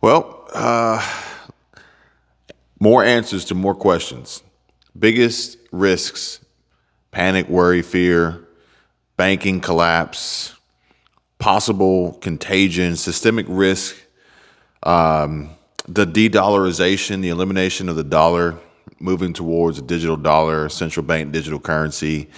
Well, more answers to more questions. Biggest risks: panic, worry, fear, banking collapse, possible contagion, systemic risk, the de-dollarization, the elimination of the dollar, moving towards a digital dollar, central bank digital currency,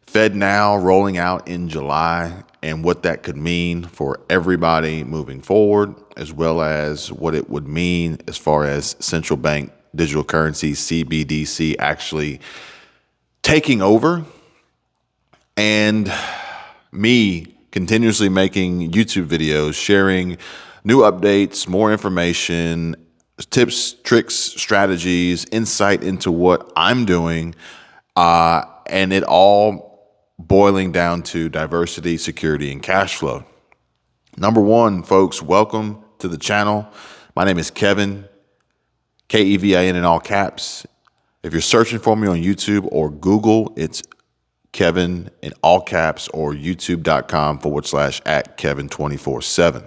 FEDNOW rolling out in July, and what that could mean for everybody moving forward, as well as what it would mean as far as central bank digital currency, CBDC, actually taking over, and me continuously making YouTube videos, sharing new updates, more information, tips, tricks, strategies, insight into what I'm doing, and it all boiling down to diversity, security, and cash flow. Number one, folks, welcome to the channel. My name is Kevin, Kevin in all caps. If you're searching for me on YouTube or Google, it's Kevin in all caps, or youtube.com/@Kevin247.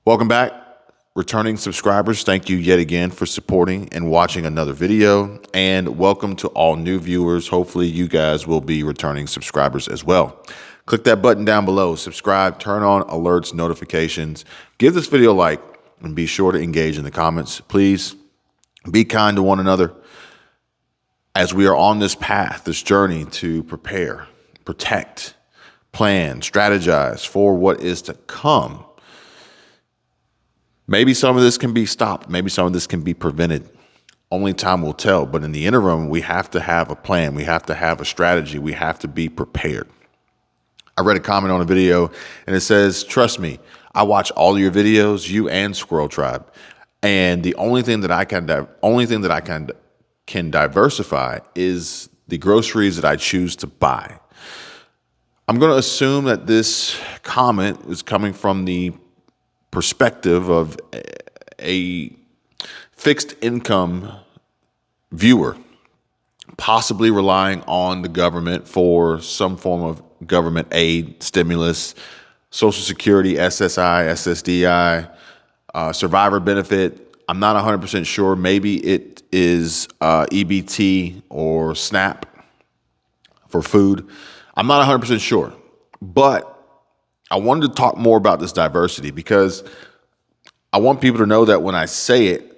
Welcome back, returning subscribers. Thank you yet again for supporting and watching another video. And welcome to all new viewers. Hopefully you guys will be returning subscribers as well. Click that button down below, subscribe, turn on alerts, notifications, give this video a like, and be sure to engage in the comments. Please be kind to one another as we are on this path, this journey to prepare, protect, plan, strategize for what is to come. Maybe some of this can be stopped. Maybe some of this can be prevented. Only time will tell. But in the interim, we have to have a plan. We have to have a strategy. We have to be prepared. I read a comment on a video and it says, "Trust me, I watch all your videos, you and Squirrel Tribe. And the only thing that I can diversify is the groceries that I choose to buy." I'm going to assume that this comment is coming from the perspective of a fixed income viewer, possibly relying on the government for some form of government aid, stimulus, Social Security, SSI, SSDI, survivor benefit. I'm not 100% sure. Maybe it is EBT or SNAP for food. I'm not 100% sure, but I wanted to talk more about this diversity because I want people to know that when I say it,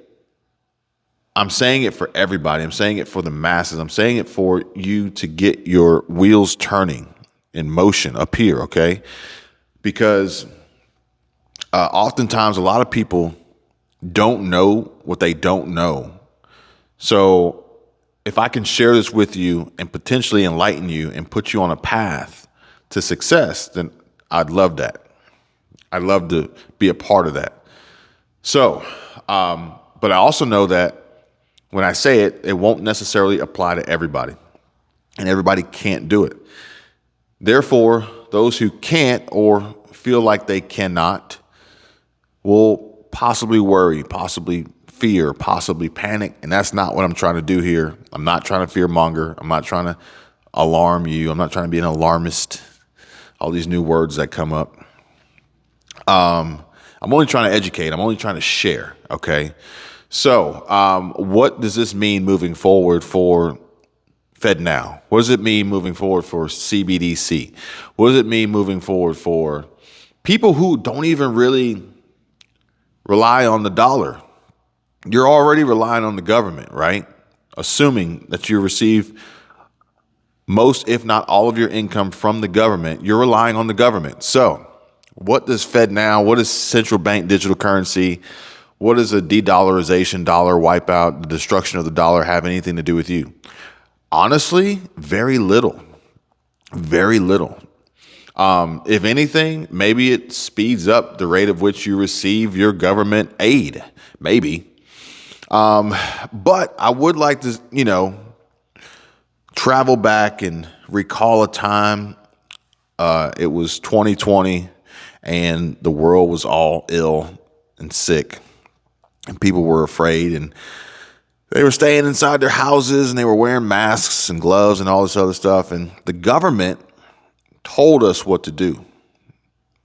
I'm saying it for everybody. I'm saying it for the masses. I'm saying it for you to get your wheels turning in motion up here, okay? Because oftentimes a lot of people don't know what they don't know. So if I can share this with you and potentially enlighten you and put you on a path to success, then I'd love that. I'd love to be a part of that. So, but I also know that when I say it, it won't necessarily apply to everybody, and everybody can't do it. Therefore, those who can't or feel like they cannot will possibly worry, possibly fear, possibly panic, and that's not what I'm trying to do here. I'm not trying to fear monger. I'm not trying to alarm you. I'm not trying to be an alarmist. All these new words that come up. I'm only trying to educate. I'm only trying to share, okay? So what does this mean moving forward for FEDNOW? What does it mean moving forward for CBDC? What does it mean moving forward for people who don't even really rely on the dollar? You're already relying on the government, right? Assuming that you receive most, if not all, of your income from the government, you're relying on the government. So what does FEDNOW, what is central bank digital currency, what does a de-dollarization, dollar wipeout, the destruction of the dollar have anything to do with you? Honestly, very little. Very little. If anything, maybe it speeds up the rate of which you receive your government aid. Maybe. But I would like to, travel back and recall a time. It was 2020 and the world was all ill and sick and people were afraid and they were staying inside their houses and they were wearing masks and gloves and all this other stuff. And the government told us what to do.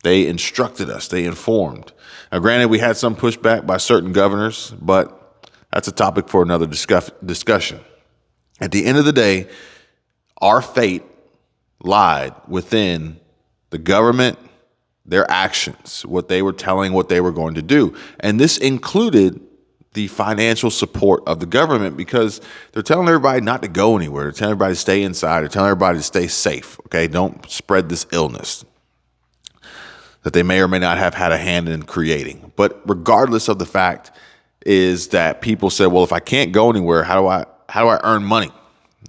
They instructed us. They informed. Now, granted, we had some pushback by certain governors, but that's a topic for another discussion. At the end of the day, our fate lied within the government, their actions, what they were telling, what they were going to do. And this included the financial support of the government, because they're telling everybody not to go anywhere. They're telling everybody to stay inside. They're telling everybody to stay safe. Okay, don't spread this illness that they may or may not have had a hand in creating. But regardless of the fact is that people said, well, if I can't go anywhere, how do I earn money?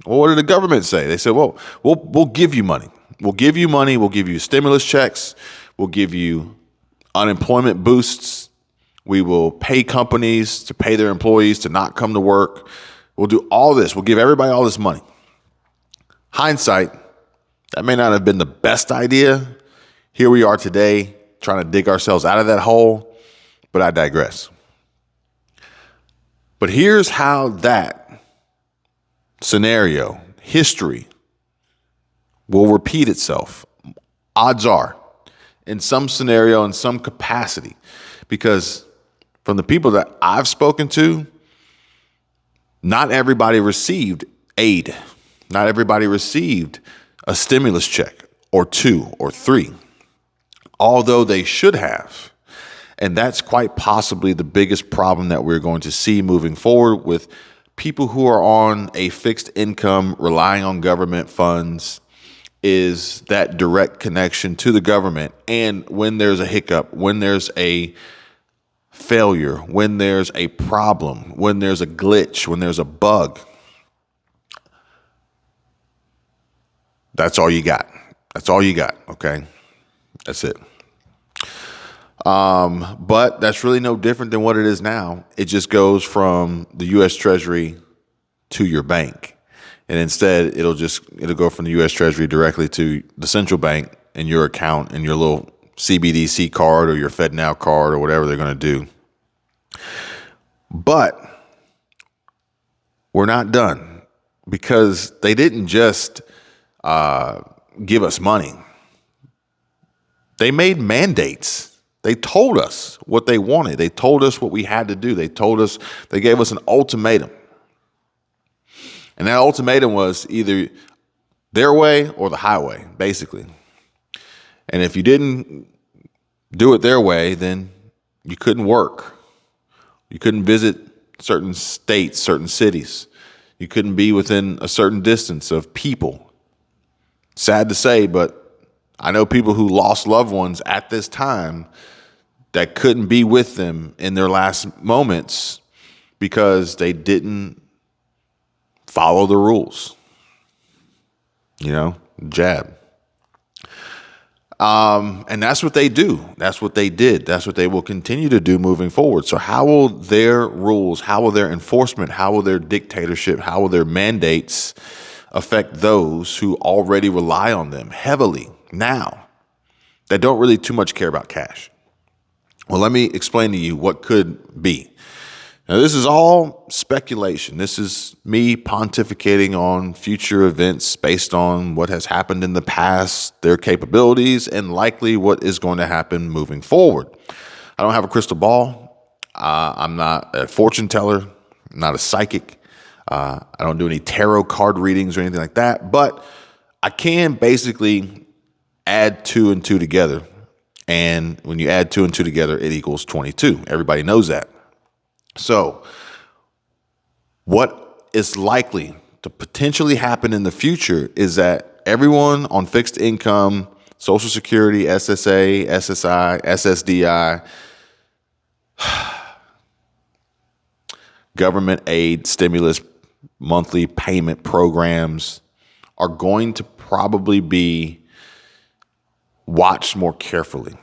Well, what did the government say? They said, well, we'll give you money. We'll give you money. We'll give you stimulus checks. We'll give you unemployment boosts. We will pay companies to pay their employees to not come to work. We'll do all this. We'll give everybody all this money. Hindsight, that may not have been the best idea. Here we are today trying to dig ourselves out of that hole, but I digress. But here's how that scenario, history, will repeat itself. Odds are, in some scenario, in some capacity, because from the people that I've spoken to, not everybody received aid. Not everybody received a stimulus check or two or three, although they should have. And that's quite possibly the biggest problem that we're going to see moving forward with people who are on a fixed income, relying on government funds, is that direct connection to the government. And when there's a hiccup, when there's a failure, when there's a problem, when there's a glitch, when there's a bug, that's all you got. That's all you got. Okay. That's it. But that's really no different than what it is now. It just goes from the U.S. Treasury to your bank. And instead, it'll go from the U.S. Treasury directly to the central bank and your account and your little CBDC card or your FEDNOW card or whatever they're going to do. But we're not done, because they didn't just give us money. They made mandates. They told us what they wanted. They told us what we had to do. They gave us an ultimatum. And that ultimatum was either their way or the highway, basically. And if you didn't do it their way, then you couldn't work. You couldn't visit certain states, certain cities. You couldn't be within a certain distance of people. Sad to say, but I know people who lost loved ones at this time that couldn't be with them in their last moments because they didn't follow the rules. Jab. And that's what they do. That's what they did. That's what they will continue to do moving forward. So how will their rules, how will their enforcement, how will their dictatorship, how will their mandates affect those who already rely on them heavily now, that don't really too much care about cash? Well, let me explain to you what could be. Now, this is all speculation. This is me pontificating on future events based on what has happened in the past, their capabilities, and likely what is going to happen moving forward. I don't have a crystal ball. I'm not a fortune teller. I'm not a psychic. I don't do any tarot card readings or anything like that. But I can basically add 2 and 2 together. And when you add 2 and 2 together, it equals 22. Everybody knows that. So what is likely to potentially happen in the future is that everyone on fixed income, Social Security, SSA, SSI, SSDI, government aid, stimulus, monthly payment programs are going to probably be watched more carefully.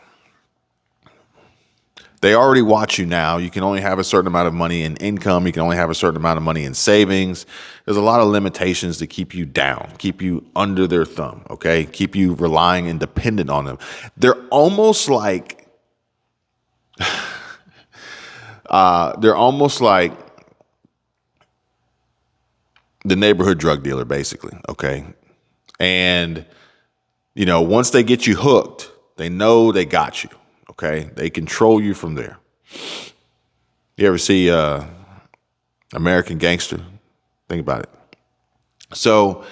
They already watch you now. You can only have a certain amount of money in income. You can only have a certain amount of money in savings. There's a lot of limitations to keep you down, keep you under their thumb, okay? Keep you relying and dependent on them. They're almost like, the neighborhood drug dealer, basically, okay? And, once they get you hooked, They know they got you. Okay. They control you from there. You ever see American Gangster? Think about it. So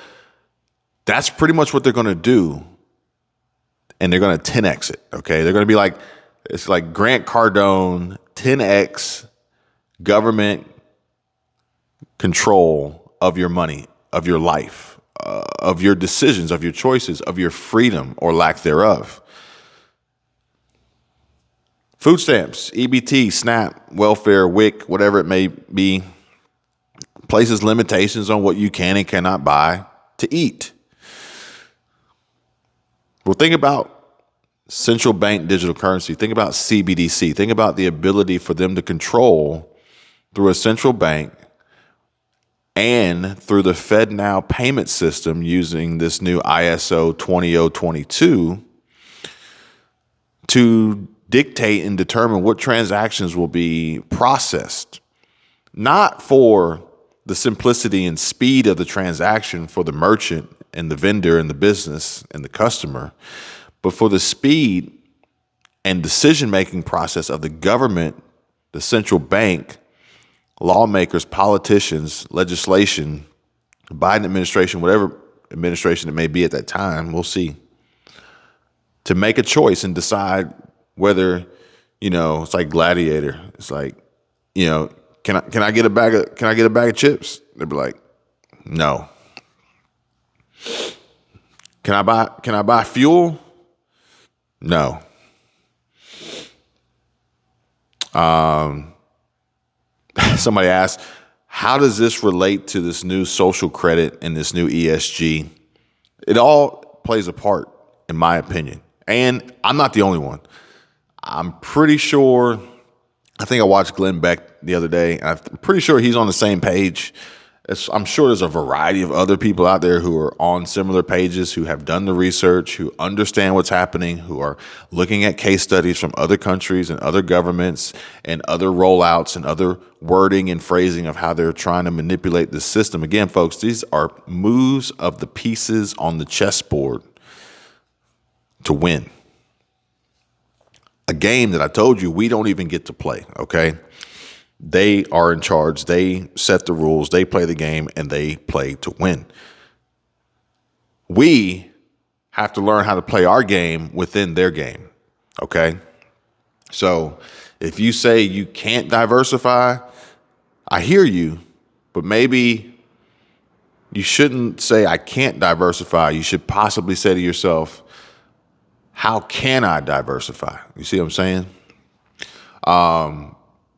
that's pretty much what they're going to do. And they're going to 10X it. Okay. They're going to be like, it's like Grant Cardone, 10X government control of your money, of your life, of your decisions, of your choices, of your freedom or lack thereof. Food stamps, EBT, SNAP, welfare, WIC, whatever it may be, places limitations on what you can and cannot buy to eat. Well, think about central bank digital currency. Think about CBDC. Think about the ability for them to control through a central bank and through the FEDNOW payment system using this new ISO 20022 to dictate and determine what transactions will be processed, not for the simplicity and speed of the transaction for the merchant and the vendor and the business and the customer, but for the speed and decision-making process of the government, the central bank, lawmakers, politicians, legislation, Biden administration, whatever administration it may be at that time, we'll see, to make a choice and decide whether, it's like Gladiator. It's like, can I get a bag of chips? They'd be like, no. Can I buy fuel? No. Somebody asked, how does this relate to this new social credit and this new ESG? It all plays a part, in my opinion. And I'm not the only one. I'm pretty sure, I think I watched Glenn Beck the other day, and I'm pretty sure he's on the same page. I'm sure there's a variety of other people out there who are on similar pages, who have done the research, who understand what's happening, who are looking at case studies from other countries and other governments and other rollouts and other wording and phrasing of how they're trying to manipulate this system. Again, folks, these are moves of the pieces on the chessboard to win. A game that I told you we don't even get to play, okay? They are in charge. They set the rules. They play the game, and they play to win. We have to learn how to play our game within their game, okay? So if you say you can't diversify, I hear you, but maybe you shouldn't say I can't diversify. You should possibly say to yourself, how can I diversify? You see what I'm saying?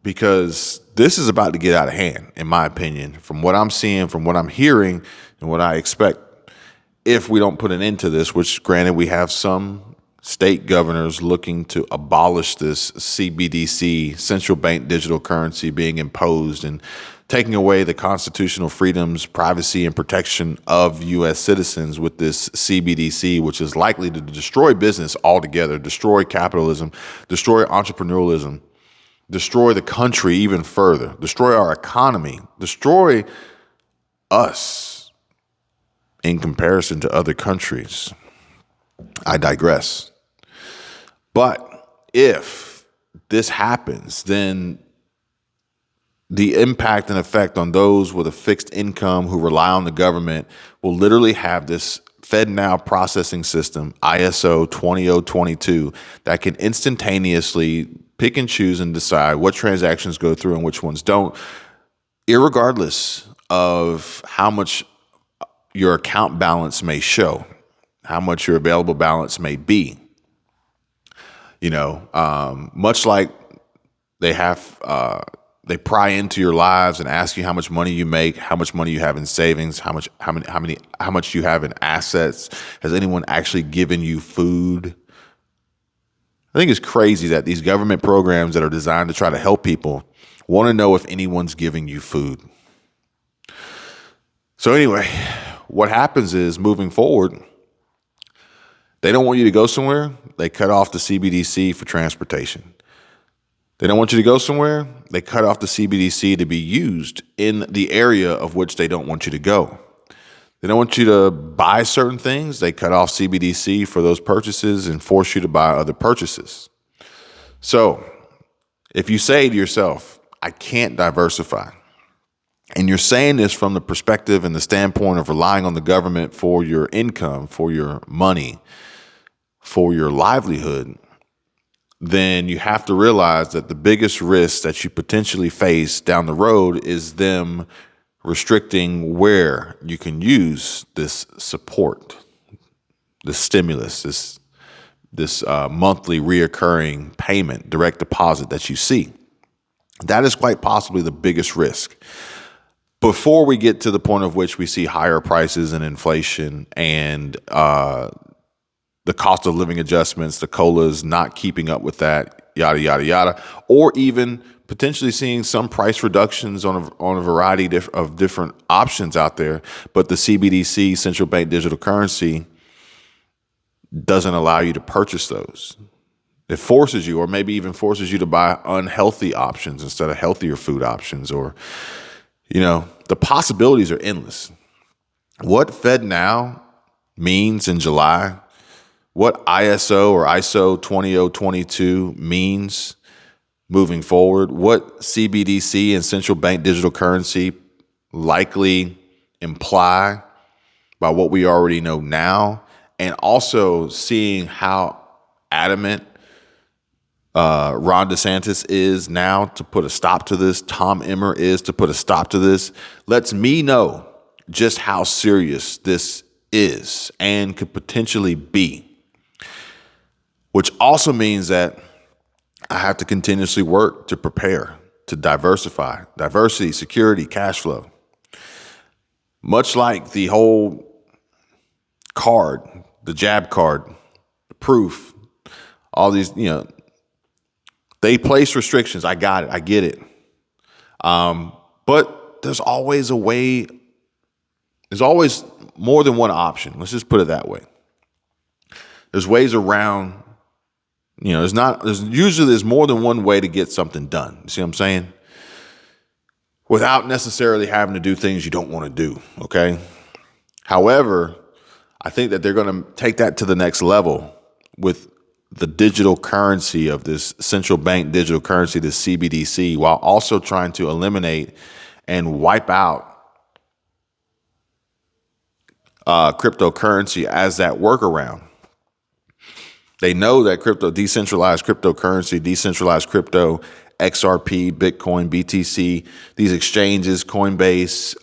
Because this is about to get out of hand, in my opinion, from what I'm seeing, from what I'm hearing, and what I expect if we don't put an end to this, which granted we have some state governors looking to abolish this CBDC, central bank digital currency, being imposed and taking away the constitutional freedoms, privacy, and protection of U.S. citizens with this CBDC, which is likely to destroy business altogether, destroy capitalism, destroy entrepreneurialism, destroy the country even further, destroy our economy, destroy us in comparison to other countries. I digress. But if this happens, then the impact and effect on those with a fixed income who rely on the government will literally have this FedNow processing system, ISO 20022, that can instantaneously pick and choose and decide what transactions go through and which ones don't, irregardless of how much your account balance may show, how much your available balance may be. Much like they pry into your lives and ask you how much money you make, how much money you have in savings, how much you have in assets. Has anyone actually given you food? I think it's crazy that these government programs that are designed to try to help people want to know if anyone's giving you food. So anyway, what happens is moving forward, they don't want you to go somewhere. They cut off the CBDC for transportation. They don't want you to go somewhere. They cut off the CBDC to be used in the area of which they don't want you to go. They don't want you to buy certain things. They cut off CBDC for those purchases and force you to buy other purchases. So if you say to yourself, I can't diversify, and you're saying this from the perspective and the standpoint of relying on the government for your income, for your money, for your livelihood, then you have to realize that the biggest risk that you potentially face down the road is them restricting where you can use this support, this stimulus, this monthly reoccurring payment, direct deposit that you see. That is quite possibly the biggest risk. Before we get to the point of which we see higher prices and inflation and the cost of living adjustments, the COLAs not keeping up with that, yada, yada, yada, or even potentially seeing some price reductions on a variety of different options out there. But the CBDC, central bank digital currency, doesn't allow you to purchase those. It forces you, or maybe even forces you to buy unhealthy options instead of healthier food options, or, the possibilities are endless. What FEDNOW means in July, what ISO or ISO 20022 means moving forward, what CBDC and central bank digital currency likely imply by what we already know now, and also seeing how adamant Ron DeSantis is now to put a stop to this, Tom Emmer is to put a stop to this, lets me know just how serious this is and could potentially be. Which also means that I have to continuously work to prepare, to diversify, diversity, security, cash flow. Much like the whole card, the jab card, the proof, all these, they place restrictions. I got it. I get it. But there's always a way. There's always more than one option. Let's just put it that way. There's ways around. There's more than one way to get something done. You see what I'm saying? Without necessarily having to do things you don't want to do. Okay. However, I think that they're going to take that to the next level with the digital currency of this central bank digital currency, this CBDC, while also trying to eliminate and wipe out cryptocurrency as that workaround. They know that decentralized cryptocurrency, decentralized crypto, XRP, Bitcoin, BTC, these exchanges, Coinbase,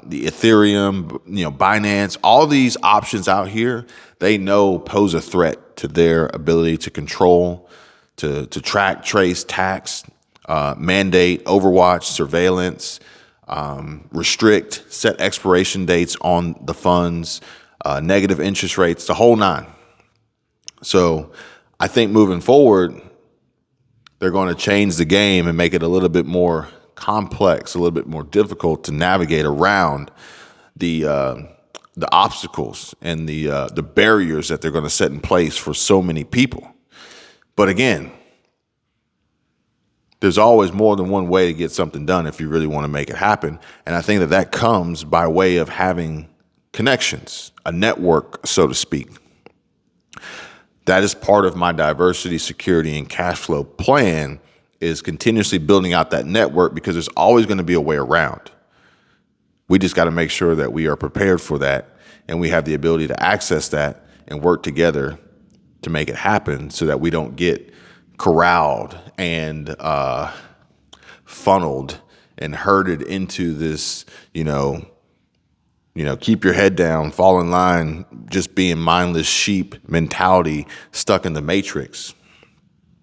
the Ethereum, Binance, all these options out here, they know pose a threat to their ability to control, to track, trace, tax, mandate, overwatch, surveillance, restrict, set expiration dates on the funds, negative interest rates, the whole nine. So I think moving forward, they're going to change the game and make it a little bit more complex, a little bit more difficult to navigate around the obstacles and the barriers that they're going to set in place for so many people. But again, there's always more than one way to get something done if you really want to make it happen. And I think that comes by way of having connections, a network, so to speak. That is part of my diversity, security, and cash flow plan, is continuously building out that network, because there's always going to be a way around. We just got to make sure that we are prepared for that and we have the ability to access that and work together to make it happen, so that we don't get corralled and funneled and herded into this, keep your head down, fall in line, just being mindless sheep mentality stuck in the matrix.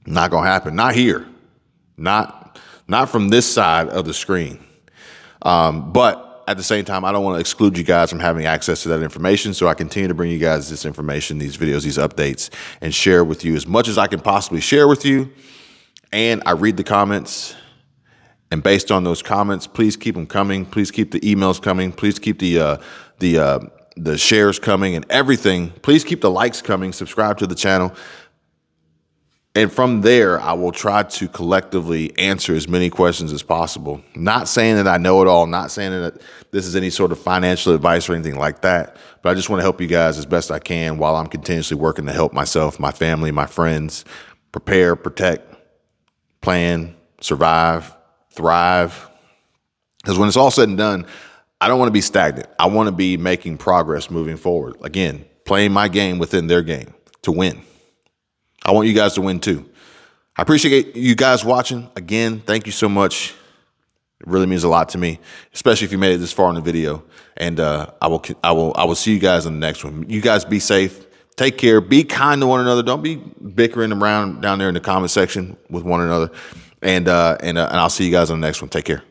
Not going to happen. Not here. Not from this side of the screen. But at the same time, I don't want to exclude you guys from having access to that information. So I continue to bring you guys this information, these videos, these updates, and share with you as much as I can possibly share with you. And I read the comments. And based on those comments, please keep them coming. Please keep the emails coming. Please keep the shares coming and everything. Please keep the likes coming. Subscribe to the channel. And from there, I will try to collectively answer as many questions as possible. Not saying that I know it all, not saying that this is any sort of financial advice or anything like that, but I just want to help you guys as best I can while I'm continuously working to help myself, my family, my friends prepare, protect, plan, survive, thrive. Because when it's all said and done, I don't want to be stagnant. I want to be making progress moving forward. Again, playing my game within their game to win. I want you guys to win too. I appreciate you guys watching. Again, thank you so much. It really means a lot to me, especially if you made it this far in the video. And I will see you guys in the next one. You guys be safe. Take care. Be kind to one another. Don't be bickering around down there in the comment section with one another. And I'll see you guys in the next one. Take care.